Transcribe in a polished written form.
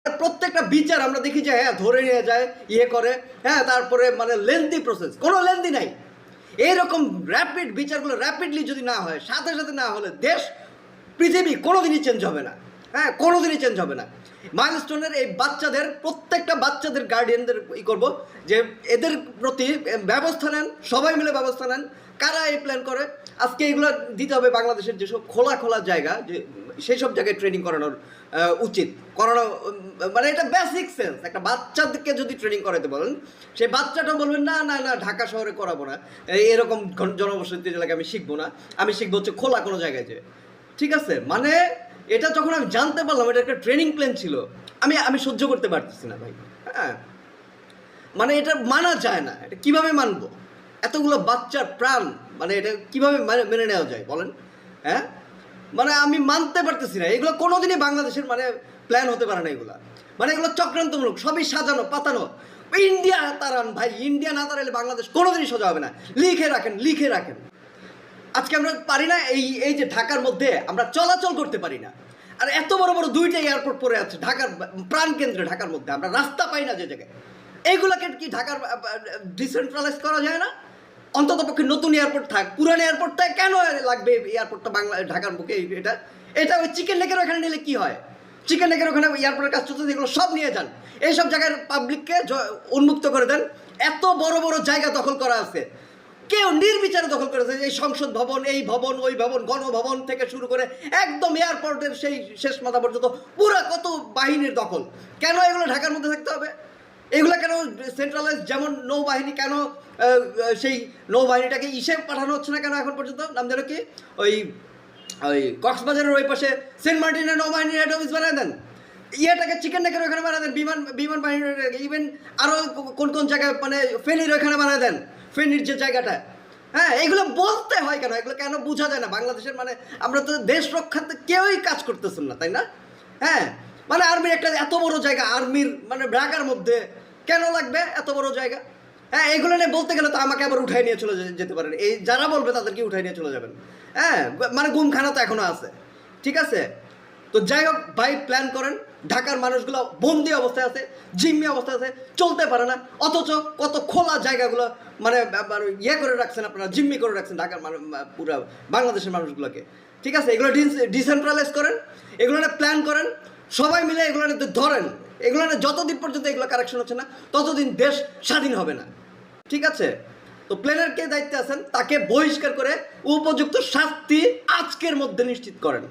প্রত্যেকটা বিচার আমরা দেখি যে হ্যাঁ ধরে নিয়ে যায়, ইয়ে করে, হ্যাঁ, তারপরে মানে লেন্দি প্রসেস, কোনো লেন্দি নাই। এইরকম র্যাপিড বিচারগুলো র্যাপিডলি যদি না হয়, সাথে সাথে না হলে দেশ, পৃথিবী কোনোদিনই চেঞ্জ হবে না। হ্যাঁ, কোনোদিনই চেঞ্জ হবে না। মাইলস্টোনের এই বাচ্চাদের, প্রত্যেকটা বাচ্চাদের গার্ডিয়ানদের করবো যে এদের প্রতি ব্যবস্থা নেন, সবাই মিলে ব্যবস্থা নেন। কারা এই প্ল্যান করে আজকে এগুলো দিতে হবে বাংলাদেশের যেসব খোলা খোলা জায়গা, যে সেই সব জায়গায় ট্রেনিং করানোর উচিত, করানো মানে এটা বেসিক সেন্স। একটা বাচ্চাদেরকে যদি ট্রেনিং করাতে বলেন, সেই বাচ্চাটা বলবেন না না না ঢাকা শহরে করাবো না, এরকম জনবসতি এলাকায় আমি শিখবো না, আমি শিখবো হচ্ছে খোলা কোনো জায়গায় যে। ঠিক আছে, মানে এটা যখন আমি জানতে পারলাম এটা একটা ট্রেনিং প্ল্যান ছিল, আমি সহ্য করতে পারতেছি না ভাই। হ্যাঁ, মানে এটা মানা যায় না। এটা কিভাবে মানবো? এতগুলো বাচ্চার প্রাণ, মানে এটা কিভাবে মেনে নেওয়া যায় বলেন? হ্যাঁ, মানে আমি মানতে পারতেছি না। এগুলো কোনোদিনই বাংলাদেশের মানে প্ল্যান হতে পারে না। এগুলা মানে এগুলো চক্রান্তমূলক, সবই সাজানো পাতানো। ইন্ডিয়া তারান ভাই, ইন্ডিয়া না তারাইলে বাংলাদেশ কোনোদিনই সোজা হবে না। লিখে রাখেন, লিখে রাখেন। আজকে আমরা পারি না, এই যে ঢাকার মধ্যে আমরা চলাচল করতে পারি না। আর এত বড় বড় দুইটা এয়ারপোর্ট পড়ে আছে ঢাকার প্রাণকেন্দ্রে, ঢাকার মধ্যে আমরা রাস্তা পাই না যে জায়গায়। এইগুলাকে কি ঢাকার ডিসেন্ট্রালাইজ করা যায় না? অন্তত পক্ষে নতুন এয়ারপোর্ট থাক, পুরানো এয়ারপোর্টটা কেন লাগবে? এয়ারপোর্টটা ঢাকার বুকে এটা এটা ওই চিকেন লেকের ওখানে নিলে কি হয়? চিকেন লেকের ওখানে এয়ারপোর্টের কাজ চলতে, এগুলো সব নিয়ে যান। এইসব জায়গার পাবলিককে উন্মুক্ত করে দেন। এত বড় বড় জায়গা দখল করা আছে, কেউ নির্বিচারে দখল করেছে। এই সংসদ ভবন, এই ভবন, ওই ভবন, গণভবন থেকে শুরু করে একদম এয়ারপোর্টের সেই শেষ মাথা পর্যন্ত পুরা কত বাহিনীর দখল। কেন এগুলো ঢাকার মধ্যে থাকতে হবে? এগুলো কেন সেন্ট্রালাইজ? যেমন নৌবাহিনী, কেন সেই নৌবাহিনীটাকে পাঠানো হচ্ছে না কেন এখন পর্যন্ত? নাম যেন কি, ওই কক্সবাজারের ওই পাশে সেন্ট মার্টিনের নৌবাহিনীর হেড অফিস বানায় দেন। ইয়েটাকে চিকেন নেকের ওখানে বানায় দেন, বিমান বাহিনীর, ইভেন আরও কোন কোন জায়গায় মানে ফেনীর ওখানে বানায় দেন, ফেনীর যে জায়গাটা। হ্যাঁ, এগুলো বলতে হয় কেন? এগুলো কেন বোঝা যায় না? বাংলাদেশের মানে আমরা তো দেশ রক্ষাতে কেউই কাজ করতেছেন না, তাই না? হ্যাঁ, মানে আর্মির একটা এত বড় জায়গা, আর্মির মানে ঢাকার মধ্যে কেন লাগবে এত বড় জায়গা? হ্যাঁ, এগুলো নিয়ে বলতে গেলে তো আমাকে আবার উঠাই নিয়ে চলে যেতে পারেন। এই যারা বলবে তাদেরকে উঠাই নিয়ে চলে যাবেন। হ্যাঁ, মানে গুমখানা তো এখনো আছে। ঠিক আছে, তো যাই হোক ভাই, প্ল্যান করেন। ঢাকার মানুষগুলো বন্দি অবস্থায় আছে, জিম্মি অবস্থায় আছে, চলতে পারে না। অথচ কত খোলা জায়গাগুলো মানে ইয়ে করে রাখছেন আপনারা, জিম্মি করে রাখছেন ঢাকার পুরো বাংলাদেশের মানুষগুলোকে। ঠিক আছে, এগুলো ডিসেন্ট্রালাইজ করেন, এগুলো প্ল্যান করেন, সবাই মিলে এগুলো ধরেন। এগুলো যতদিন পর্যন্ত এগুলো কারেকশন হচ্ছে না, ততদিন দেশ স্বাধীন হবে না। ঠিক আছে, তো প্ল্যানের কে দায়িত্বে আছেন তাকে বহিষ্কার করে উপযুক্ত শাস্তি আজকের মধ্যে নিশ্চিত করেন।